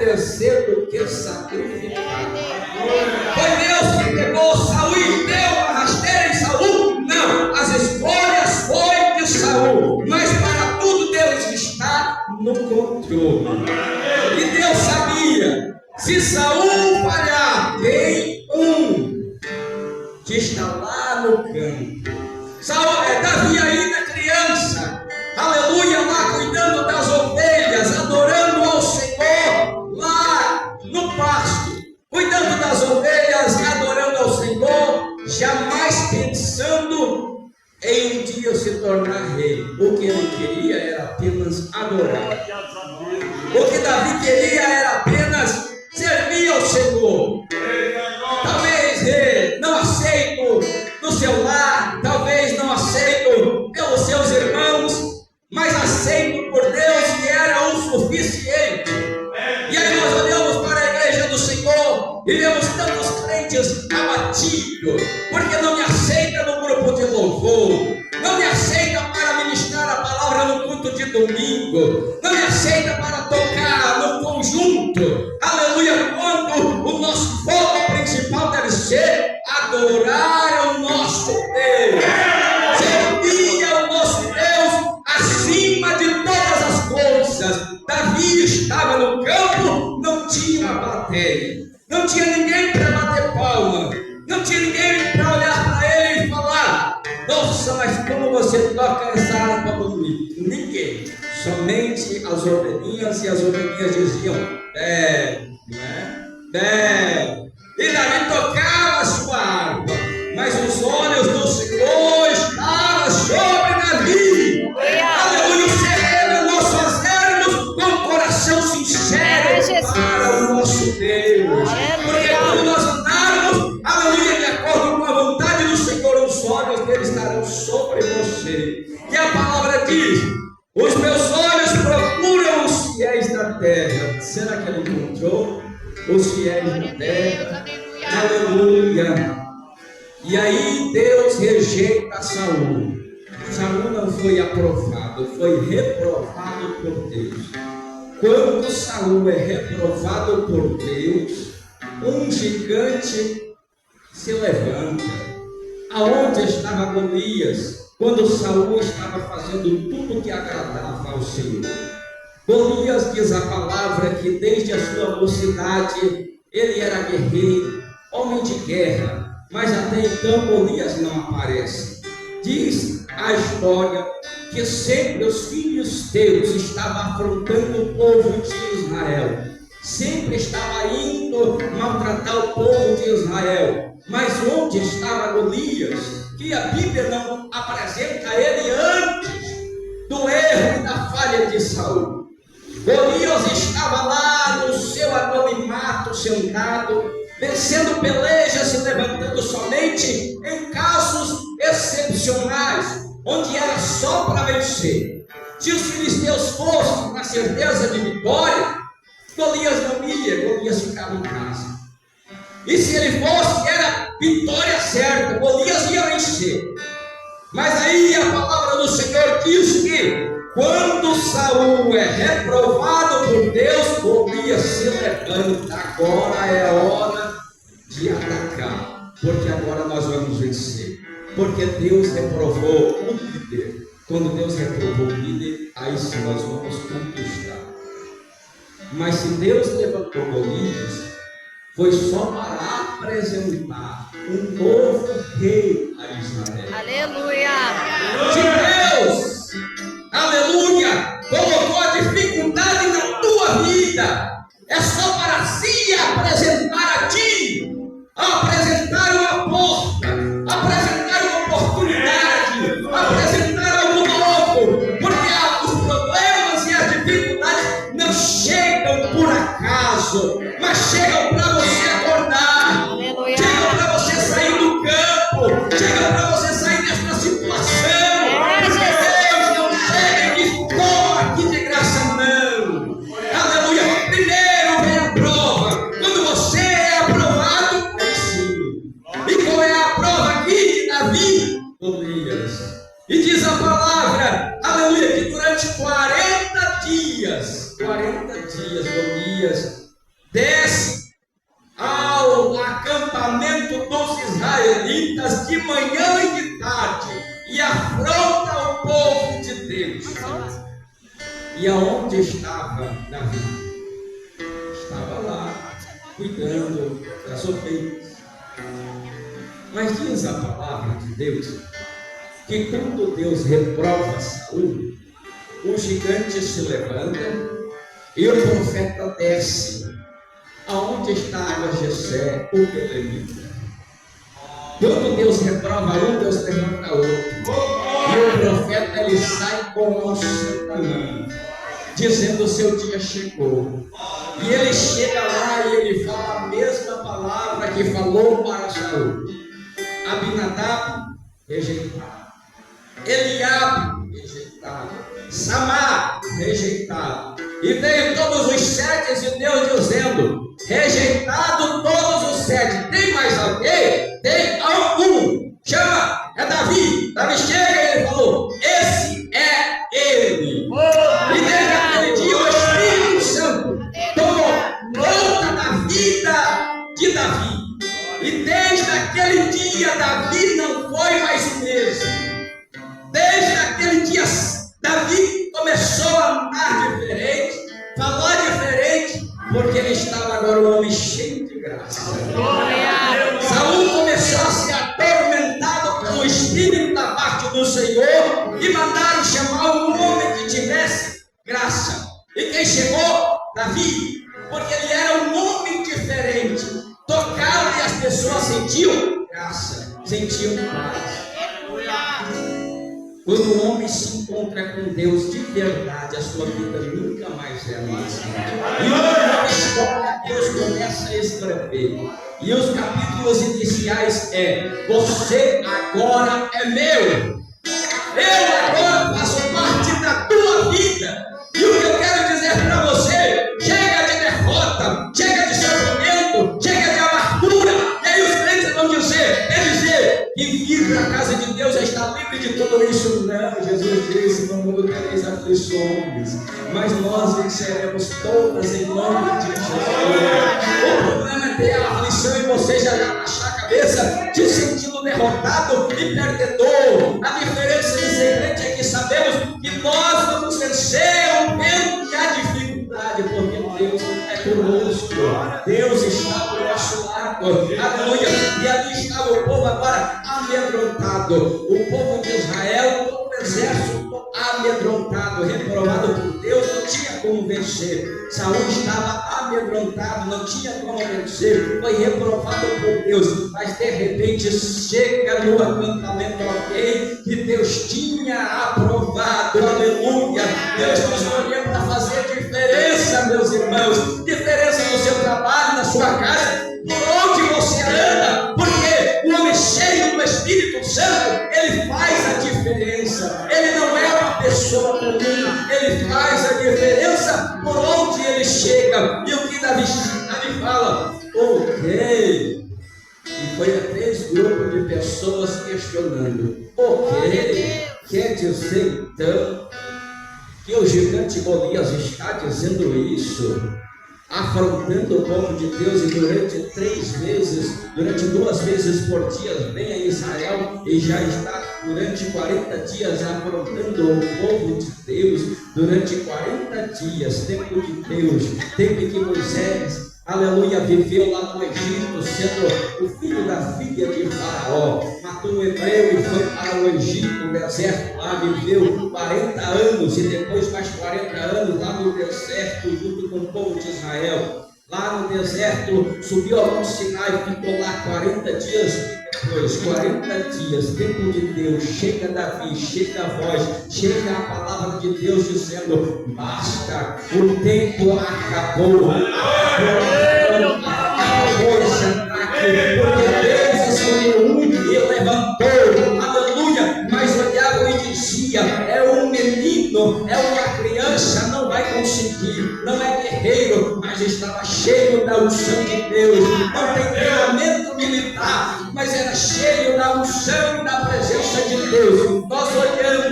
oferecer do que sacrificar. Foi Deus que pegou Saul e deu uma rasteira em Saul? Não, as escolhas foram de Saul, mas para tudo Deus está no controle. E Deus sabia, se Saul falhar, tem um que está lá no campo. Davi ainda criança, aleluia, lá cuidando das ovelhas, adorando ao Senhor, lá no pasto, cuidando das ovelhas, adorando ao Senhor, jamais pensando em um dia se tornar rei. O que ele queria era apenas adorar. O que Davi queria era apenas servir ao Senhor. Talvez não aceito no seu lar, talvez não aceito pelos seus irmãos, mas aceito por Deus que era o suficiente. E aí nós olhamos para a igreja do Senhor e vemos tantos crentes abatidos, porque não me aceita no grupo de louvor, não me aceita para ministrar a palavra no culto de domingo, não me aceita para tocar no conjunto, aleluia, quando o nosso foco principal deve ser adorar o nosso Deus, servir ao nosso Deus acima de todas as coisas. Davi estava no campo, não tinha uma plateia, não tinha ninguém para bater palma, não tinha ninguém para olhar para ele e falar: nossa, mas como você toca essa harpa bonita? Ninguém, somente as ovelhinhas, e as ovelhinhas diziam: e Davi tocava a sua harpa, mas os olhos do Senhor estavam sobre Davi. Aleluia, o Senhor nós fazemos com o coração sincero para o nosso Deus, porque quando nós andarmos, aleluia, de acordo com a vontade do Senhor, os olhos dele estarão sobre você. E a palavra diz: os meus olhos procuram os fiéis da terra. Será que ele encontrou os fiéis da terra? Aleluia. E aí Deus rejeita Saul. Saul não foi aprovado, foi reprovado por Deus. Quando Saul é reprovado por Deus, um gigante se levanta. Aonde estava Golias quando Saul estava fazendo tudo que agradava ao Senhor? Golias, diz a palavra, que desde a sua mocidade ele era guerreiro, homem de guerra, mas até então Golias não aparece. Diz a história que sempre os filhos teus estavam afrontando o povo de Israel, sempre estava indo maltratar o povo de Israel. Mas onde estava Golias, que a Bíblia não apresenta ele antes do erro e da falha de Saul? Golias estava lá no seu anonimato, sentado, vencendo pelejas, se levantando somente em casos excepcionais, onde era só para vencer. Se os filisteus fossem na certeza de vitória, Golias não ia, Golias ficava em casa. E se ele fosse, era vitória certa, Golias ia vencer. Mas aí a palavra do Senhor diz que quando Saul é reprovado por Deus, Golias se levanta. Agora é a hora de atacar, porque agora nós vamos vencer. Porque Deus reprovou o líder. Quando Deus reprovou o líder, aí sim nós vamos conquistar. Mas se Deus levantou Golias, foi só para apresentar um novo rei a Israel. Aleluia! Se Deus, aleluia, colocou a dificuldade na tua vida, é só para se apresentar a ti, apresentar uma porta, apresentar uma oportunidade, apresentar algo novo, porque os problemas e as dificuldades não chegam por acaso, mas chegam para você acordar, Aleluia. chegam para você sair do campo, chegam para você sair desta situação. Deus não chega e diz: toma aqui de graça, não. Aleluia. Primeiro vem a prova. Quando você é aprovado, aí sim. E qual é a prova aqui de Davi? Golias. E diz a palavra, aleluia, que durante 40 dias, Golias E aonde estava Davi? Estava lá, cuidando das ovelhas. Mas diz a palavra de Deus que quando Deus reprova Saul, o gigante se levanta e o profeta desce. Aonde estava Jessé, o belemita? Quando Deus reprova um, Deus levanta outro. E o profeta ele sai com o Satanás, dizendo: o seu dia chegou. E ele chega lá e ele fala a mesma palavra que falou para Saul. Abinadab, rejeitado. Eliabe, rejeitado. Samar, rejeitado. E veio todos os 7 e Deus dizendo: rejeitado todos os 7. Tem mais alguém? Tem algum. Chama, é Davi. Davi chega e ele falou: esse é ele. E desde aquele dia o Espírito Santo tomou conta da vida de Davi. E desde aquele dia Davi não foi mais o mesmo. Desde aquele dia Davi começou a andar diferente, falar diferente, porque ele estava agora um homem cheio de graça. Saul começou a ser atormentado pelo Espírito da parte do Senhor e mandaram chamar um homem que tivesse graça. E quem chegou? Davi, porque ele era um homem diferente. Tocava e as pessoas sentiam graça, sentiam paz. Quando o homem se encontra com Deus de verdade, a sua vida nunca mais é a mesma. E uma história Deus começa a escrever. E os capítulos iniciais é: você agora é meu. Eu agora faço parte da tua vida. E o que eu quero dizer para você: chega de derrota, chega de sofrimento, chega de amargura. E aí os crentes vão dizer, que vir para a casa de Deus já está livre de tudo isso. Não, Jesus disse: no mundo tereis aflições, mas nós venceremos todas em nome de Jesus. O problema é ter a aflição e você já baixar a cabeça, te sentindo derrotado e perdedor. A diferença de ser crente é que sabemos que nós vamos vencer o medo e a dificuldade, porque Deus é conosco. Deus está do nosso lado. Aleluia. E ali estava o povo agora amedrontado. O povo de Israel, todo o exército amedrontado, reprovado por Deus, não tinha como vencer. Saul estava amedrontado, não tinha como vencer, foi reprovado por Deus. Mas de repente chega no acampamento alguém que Deus tinha aprovado. Aleluia. Deus nos escolheu para fazer diferença, meus irmãos. Diferença no seu trabalho, na sua casa, por onde você anda, porque o homem cheio do Espírito Santo, ele faz a diferença. Ele não é uma pessoa comum, ele faz a diferença por onde ele chega. E o que Davi fala? Ok. E foi a 3 grupos de pessoas questionando. Ok, quer dizer então que o gigante Golias está dizendo isso, afrontando o povo de Deus, e durante 3 vezes, durante 2 vezes por dia vem a Israel e já está durante 40 dias afrontando o povo de Deus. Durante 40 dias, tempo de Deus, tempo que Moisés, aleluia, viveu lá no Egito, sendo o filho da filha de Faraó, matou um hebreu e foi para o Egito, no deserto, lá viveu 40 anos e depois mais 40 anos lá no deserto, junto com o povo de Israel. Lá no deserto, subiu ao Monte Sinai e ficou lá 40 dias. Depois, 40 dias, tempo de Deus, chega Davi, chega a voz, chega a palavra de Deus dizendo: basta, o tempo acabou. Acabou esse ataque, porque Deus escolheu um e levantou, aleluia. Mas olhava e dizia: é um menino, é uma criança, não vai conseguir, não é guerreiro, mas estava cheio da unção de Deus. Não tem treinamento militar, mas era cheio da unção e da presença de Deus. Nós olhamos